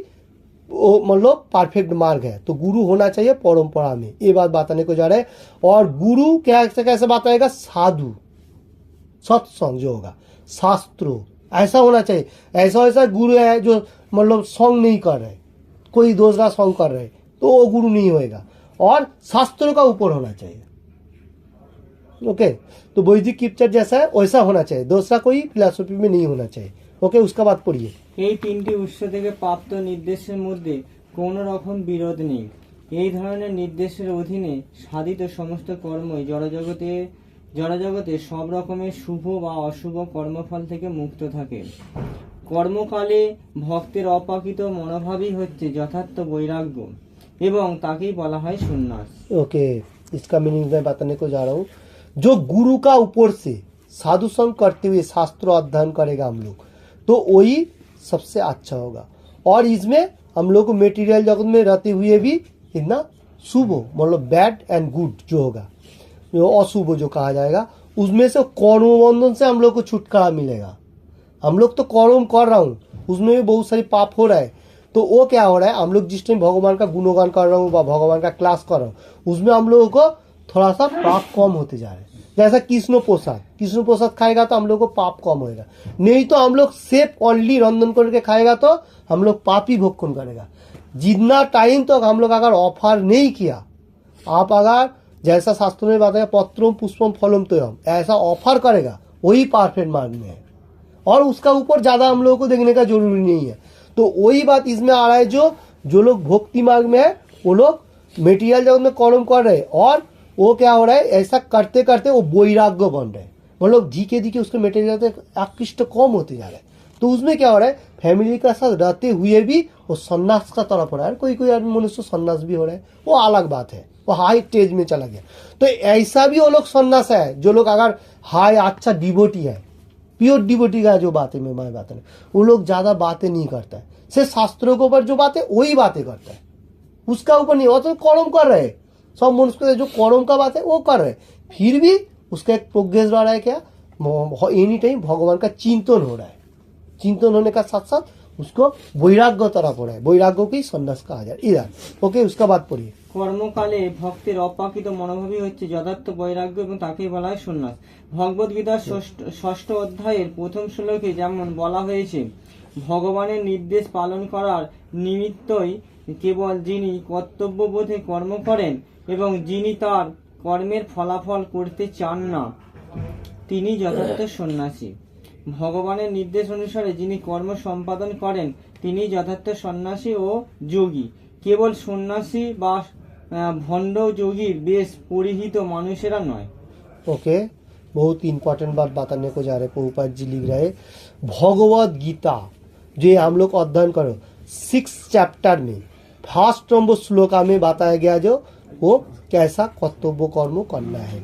वो मतलब परफेक्ट मार्ग है। तो गुरु होना चाहिए परंपरा में, ये बात बताने को जा रहा है। और गुरु कैसे कैसे बताएगा, साधु सत्संग जो होगा, शास्त्रों ऐसा होना चाहिए। ऐसा ऐसा गुरु है जो मतलब सॉन्ग नहीं कर रहे, कोई दूसरा सॉन्ग कर रहे, तो वो गुरु नहीं होएगा। और शास्त्रों का ऊपर होना चाहिए। ओके, तो वैदिक स्क्रिप्चर जैसा है वैसा होना चाहिए, दूसरा कोई फिलॉसफी में नहीं होना चाहिए। ओके, उसका बात पढ़िए। এই তিনটি উৎস থেকে প্রাপ্ত নির্দেশের মধ্যে কোনো রকম বিরোধ নেই। এই ধরনের নির্দেশের অধীনে সাধিত সমস্ত কর্মই জড়জগতে সব রকমের শুভ বা অশুভ কর্মফল থেকে মুক্ত থাকে। কর্মকালে ভক্তের অপাকিত মনোভাবই হচ্ছে যথার্থ বৈরাগ্য এবং তাকেই বলা হয় সন্ন্যাস। ओके, इसका मीनिंग मैं बताने को जा रहा हूँ। जो गुरु का ऊपर से साधु संग करते हुए शास्त्र अध्ययन करेगा हम लोग, तो वही सबसे अच्छा होगा। और इसमें हम लोग को मेटीरियल जगत में रहते हुए भी इतना शुभ मतलब बैड एंड गुड जो होगा, जो अशुभ जो कहा जाएगा, उसमें से कर्म बंधन से हम लोग को छुटकारा मिलेगा। हम लोग तो कर्म कर रहा हूँ, उसमें भी बहुत सारी पाप हो रहा है, तो वो क्या हो रहा है, हम लोग जिस टाइम भगवान का गुणगान कर रहा हूँ व भगवान का क्लास कर रहा हूँ, उसमें हम लोगों को थोड़ा सा पाप कम होते जा रहे हैं। जैसा कृष्ण प्रसाद खाएगा तो हम लोग को पाप कम होएगा, नहीं तो हम लोग सेफ ओनली रंधन करके खाएगा तो हम लोग पाप ही भोग करेगा। जितना टाइम तक हम लोग अगर ऑफर नहीं किया, आप अगर जैसा शास्त्रों में बताया पत्रम पुष्पम फलम तो हम ऐसा ऑफर करेगा, वही परफेक्ट मार्ग में है। और उसका ऊपर ज्यादा हम लोगों को देखने का जरूरी नहीं है। तो वही बात इसमें आ रहा है, जो लोग भक्ति मार्ग में है वो लोग मेटीरियल जगत में कर्म कर रहे हैं, और वो क्या हो रहा है, ऐसा करते करते वो वैराग्य बन रहे हैं, मतलब जी के उसके मेटीरियल आकृष्ट कम होते जा रहे हैं। तो उसमें क्या हो रहा है, फैमिली के साथ रहते हुए भी वो सन्यास का तरफ हो रहा है। कोई कोई मनुष्य सन्यास भी हो रहा है, वो अलग बात है, वो हाई स्टेज में चला गया। तो ऐसा भी वो लोग सन्यास है, जो लोग अगर हाई अच्छा डिवोटी है, प्योर डिवोटी का जो बातें मैं बात है, वो लोग ज्यादा बातें नहीं करता है, सिर्फ शास्त्रों के ऊपर जो बातें वही बातें करता है, उसका ऊपर नहीं। वो तो कर्म कर रहे हैं, सब मनुष्य जो कर्म का बात है वो कर रहे हैं, फिर भी उसका एक प्रोग्रेस रह रहा है, क्या एनी टाइम भगवान का चिंतन हो रहा है। चिंतन होने का साथ साथ उसको वैराग्य तरफ हो रहा है, वैराग्य को ही सन्यास कहा जाए इधर। ओके, उसका बात पढ़िए। কর্মকালে ভক্তের অপাকিত মনোভাবই হচ্ছে যথার্থ বৈরাগ্য এবং তাকেই বলা হয় সন্ন্যাস। ভগবদ গীতার ষষ্ঠ অধ্যায়ের প্রথম শ্লোকে যেমন বলা হয়েছে, ভগবানের নির্দেশ পালন করার নিমিত্তই কেবল যিনি কর্তব্যবোধে কর্ম করেন এবং যিনি তার কর্মের ফলাফল করতে চান না, তিনি যথার্থ সন্ন্যাসী। ভগবানের নির্দেশ অনুসারে যিনি কর্ম সম্পাদন করেন তিনি যথার্থ সন্ন্যাসী ও যোগী। কেবল সন্ন্যাসী বা ভণ্ড যোগীর বেশ পরিহিত মানুষেরা নয়। ओके, बहुत इंपॉर्टेंट बात बताने को जा रहे हैं। प्रभुपाद जी लिख रहे हैं, भगवद गीता जो हम लोग अध्ययन करो 6 चैप्टर में फर्स्ट नंबर श्लोका में बताया गया जो वो कैसा कर्तव्य कर्म करना है।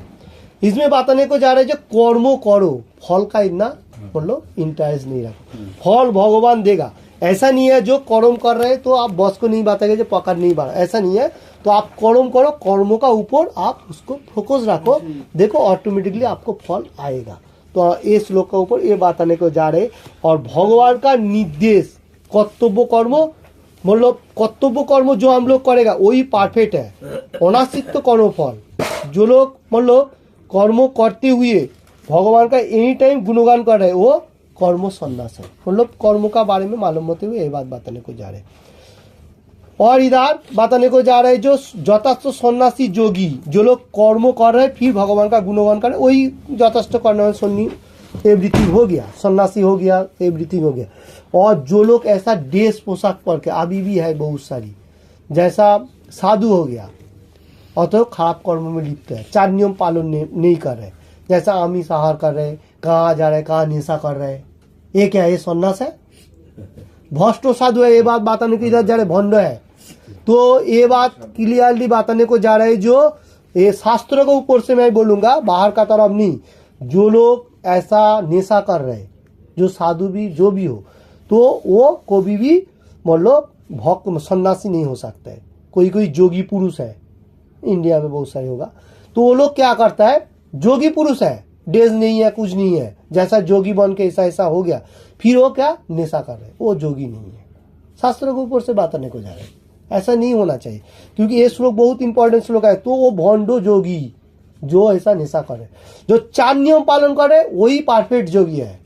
इसमें बताने को जा रहे हैं जो कर्म करो, फल का इतना मतलब इंटरेस्ट नहीं रखो, फल भगवान देगा। ऐसा नहीं है जो कर्म कर रहे हैं तो आप बॉस को नहीं बताएंगे जो पकड़ नहीं पा रहा, ऐसा नहीं है। तो आप कर्म करो, कर्म का ऊपर आप उसको फोकस रखो, देखो ऑटोमेटिकली आपको फल आएगा। तो ये श्लोक का ऊपर ये बताने को जा रहे। और भगवान का निर्देश कर्तव्य कर्म मतलब कर्तव्य कर्म जो हम लोग करेगा वही परफेक्ट है, अनाश्रित कर्म फल। जो लोग मतलब कर्म करते हुए भगवान का एनी टाइम गुणगान कर रहे वो कर्म सन्यास है, मतलब कर्म का बारे में मालूम होते हुए ये बात बताने को जा रहे। और इधर बताने को जा रहे जो यथार्थ सन्यासी योगी, जो लोग कर्म कर रहे फिर भगवान का गुणगान कर रहे, वही यथार्थ करने वाले एवरीथिंग हो गया, सन्यासी हो गया, एवरीथिंग हो गया। और जो लोग ऐसा ड्रेस पोशाक पहन के अभी भी है बहुत सारी, जैसा साधु हो गया और तो खराब कर्म में लिप्त है, 4 नियम पालन नहीं कर रहे, जैसा आमिष आहार कर रहे, कहाँ जा रहे, कहाँ निशा कर रहे, ये क्या है, ये सन्यास है? भ्रष्ट साधु है, ये बात बताने को इधर जा रहे भंड है। तो ये बात क्लियरली बताने को जा रहे जो ये शास्त्र के ऊपर से मैं बोलूंगा, बाहर का तरफ नहीं। जो लोग ऐसा निशा कर रहे, जो साधु भी जो भी हो, तो वो कभी भी मतलब भक्त सन्यासी नहीं हो सकता है। कोई कोई जोगी पुरुष है, इंडिया में बहुत सारे होगा, तो वो लोग क्या करता है, जोगी पुरुष है, डेज नहीं है, कुछ नहीं है, जैसा जोगी बन के ऐसा ऐसा हो गया, फिर वो क्या निशा कर रहे, वो जोगी नहीं है। शास्त्रों के ऊपर से बताने को जा रहे हैं। ऐसा नहीं होना चाहिए, क्योंकि ये श्लोक बहुत इंपॉर्टेंट श्लोक है। तो वो भोंडो जोगी जो ऐसा निशा करे, जो 4 नियम पालन करे, वही परफेक्ट जोगी है।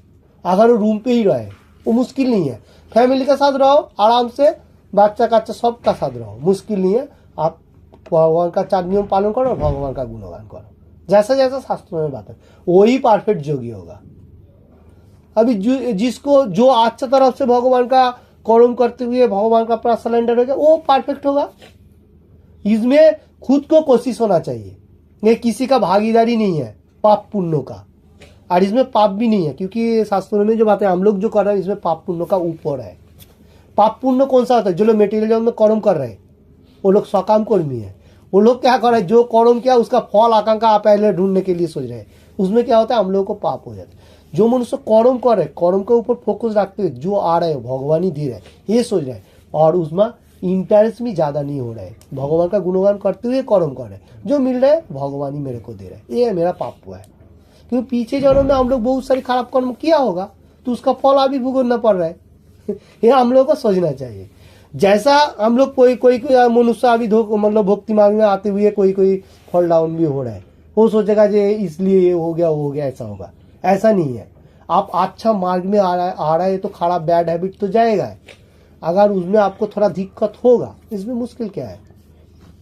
अगर वो रूम पे ही रहे, वो मुश्किल नहीं है। फैमिली के साथ रहो आराम से, बच्चा काच्चा सबका साथ रहो, मुश्किल नहीं है। आप भगवान का 4 नियम पालन करो, भगवान का गुणगान करो, जैसा जैसा शास्त्रों में बात है, वही परफेक्ट जोगी होगा। अभी जिसको जो अच्छा तरफ से भगवान का कर्म करते हुए भगवान का पूरा सरेंडर हो गया, वो परफेक्ट होगा। इसमें खुद को कोशिश होना चाहिए, ये किसी का भागीदारी नहीं है पाप पुण्य का, और इसमें पाप भी नहीं है, क्योंकि शास्त्रों में जो बातें हम लोग जो कर रहे हैं इसमें पाप पुण्य का ऊपर है। पाप पुण्य कौन सा होता है? जो लोग मेटेरियल में कर्म कर रहे हैं वो लोग सकाम कर्मी है। वो लोग क्या कर रहे हैं, जो कर्म किया उसका फल आकांक्षा पहले ढूंढने के लिए सोच रहे हैं, उसमें क्या होता है, हम लोगों को पाप हो जाता है। जो मनुष्य कर्म कर रहे, कर्म के ऊपर फोकस रखते हुए जो आ रहे हैं भगवान ही दे रहे हैं ये सोच रहे हैं, और उसमें इंटरेस्ट भी ज्यादा नहीं हो रहा है। भगवान का गुणगान करते हुए कर्म कर रहे हैं, जो मिल रहा है भगवान ही मेरे को दे रहे हैं, ये मेरा पाप हुआ है। क्योंकि पीछे जन्म में हम लोग बहुत सारी खराब कर्म किया होगा, तो उसका फल अभी भुगतना पड़ रहा है। ये हम लोग को सोचना चाहिए। जैसा हम लोग कोई मनुष्य अभी मतलब भक्ति मार्ग में आते हुए कोई फॉल डाउन भी हो रहा है, वो सोचेगा जो इसलिए ये हो गया वो हो गया, ऐसा होगा। ऐसा नहीं है। आप अच्छा मार्ग में आ रहा है तो खराब बैड हैबिट तो जाएगा। अगर उसमें आपको थोड़ा दिक्कत होगा, इसमें मुश्किल क्या है?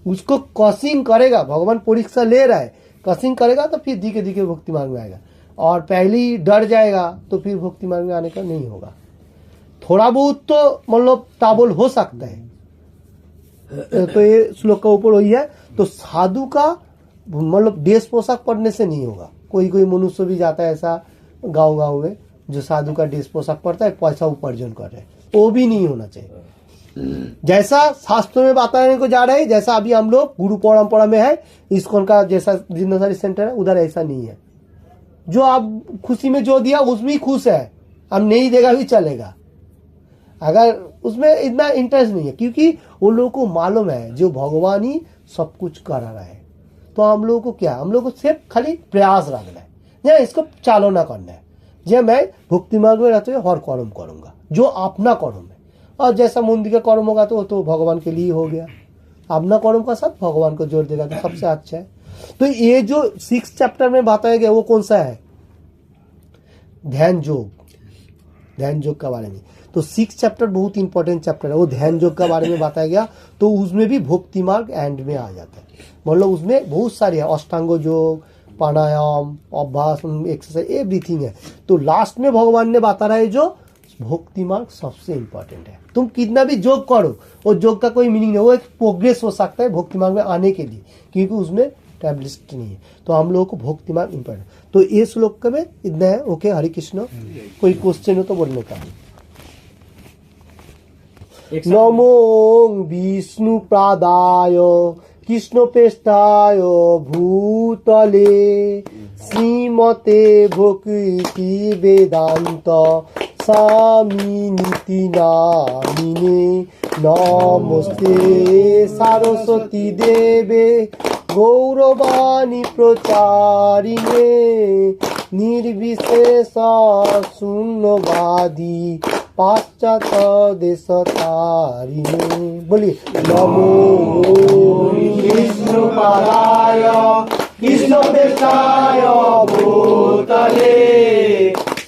उसको कसिंग करेगा, भगवान परीक्षा ले रहा है, कसिंग करेगा तो फिर धीरे धीरे भक्ति मार्ग में आएगा। और पहले ही डर जाएगा तो फिर भक्ति मार्ग में आने का नहीं होगा। थोड़ा बहुत तो मतलब ताबोल हो सकता है। तो ये श्लोक का ऊपर वही है। तो साधु का मतलब देश पोशाक पढ़ने से नहीं होगा। कोई मनुष्य भी जाता है ऐसा गांव में जो साधु का देश पोशाक पढ़ता है, पैसा उपार्जन कर रहे हैं, वो भी नहीं होना चाहिए। जैसा शास्त्रों में बताने को जा रहे हैं, जैसा अभी हम लोग गुरु परंपरा में है, इस्कॉन का जैसा जिंदगी सेंटर है, उधर ऐसा नहीं है। जो आप खुशी में जो दिया उसमें ही खुश है, अब नहीं देगा भी चलेगा। अगर उसमें इतना इंटरेस्ट नहीं है, क्योंकि उन लोगों को मालूम है जो भगवान ही सब कुछ कर रहा है। तो हम लोगों को क्या, हम लोग को सिर्फ खाली प्रयास रखना है, या इसको चालना करना है, जो मैं भक्ति मार्ग में रहते हुए हर कर्म करूंगा जो अपना कर्म है। और जैसा मंदिर का कर्म होगा तो भगवान के लिए हो गया। अपना कर्म का साथ भगवान को जोड़ देगा तो सबसे अच्छा है। तो ये जो 6 चैप्टर में बताया गया वो कौन सा है? ध्यान योग के बारे में। तो 6 चैप्टर बहुत इंपॉर्टेंट चैप्टर है, वो ध्यान योग के बारे में बताया गया। तो उसमें भी भक्ति मार्ग एंड में आ जाता है। मतलब उसमें बहुत सारे है, अष्टांग योग, प्राणायाम, अभ्यास, एक्सरसाइज, एवरीथिंग है। तो लास्ट में भगवान ने बता रहा है जो भक्ति मार्ग सबसे इंपॉर्टेंट है। तुम कितना भी योग करो, वो योग का कोई मीनिंग नहीं, वो एक प्रोग्रेस हो सकता है भक्ति मार्ग में आने के लिए, क्योंकि उसमें टैबलिस्ट नहीं है। तो हम लोगों को भक्ति मार्ग इंपॉर्टेंट। तो ये श्लोक में इतना है। ओके, हरे कृष्ण। कोई क्वेश्चन हो तो बोलने का। नमो विष्णु प्रादाय कृष्ण पेष्टाय भूतले श्रीमते भक्ति वेदांत स्वामिनिति नामिने नमस्ते सरस्वती देवे गौरवाणी प्रचारिणे निर्विशेष शून्यवादी पाश्चात्य देश तारिणे। बोलिए नमो विष्णु पादाय कृष्ण पेष्टाय भूतले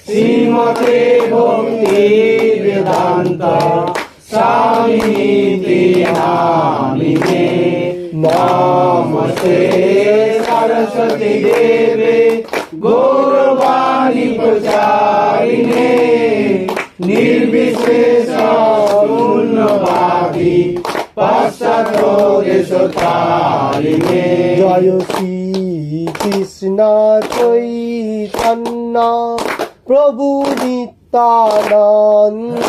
श्रीमते भक्ति वेदांत स्वामिनिति नामिने नमस्ते सरस्वती देवे गौरवाणी प्रचारिणे निर्विशेष शून्यवादी पाश्चात्य देश तारिणे। जय श्री कृष्ण चैतन्य प्रभु नित्यानंद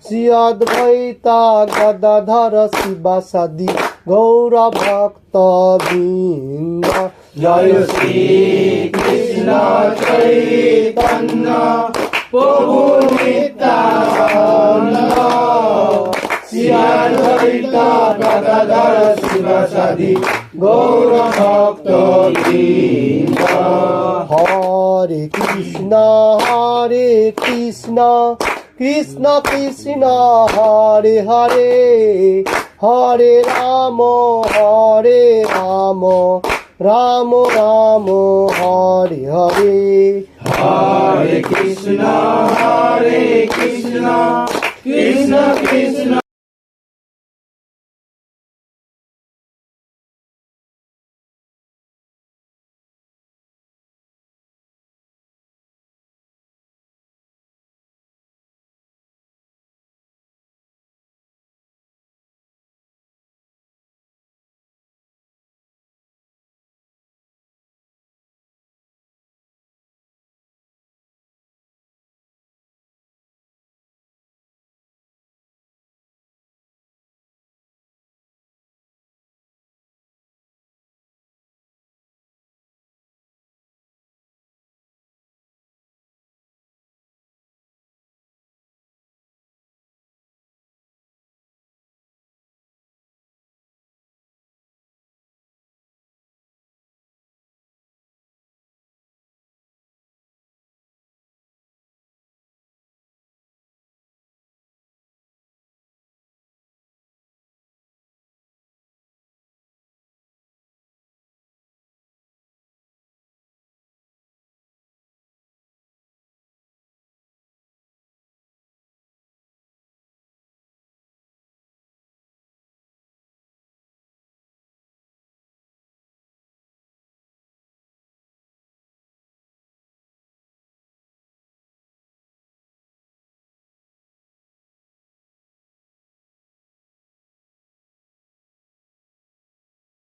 श्री अद्वैता गदाधर शिवासादि गौर भक्त वृंद। जय श्री कृष्ण चैतन्य प्रभु नित्यानंद श्री अद्वैता गदाधर शिवासादि गौर भक्त वृंद। हरे Krishna Krishna Krishna Hare Hare Hare Ram Ram Ram Hare Hare Hare Krishna, Hare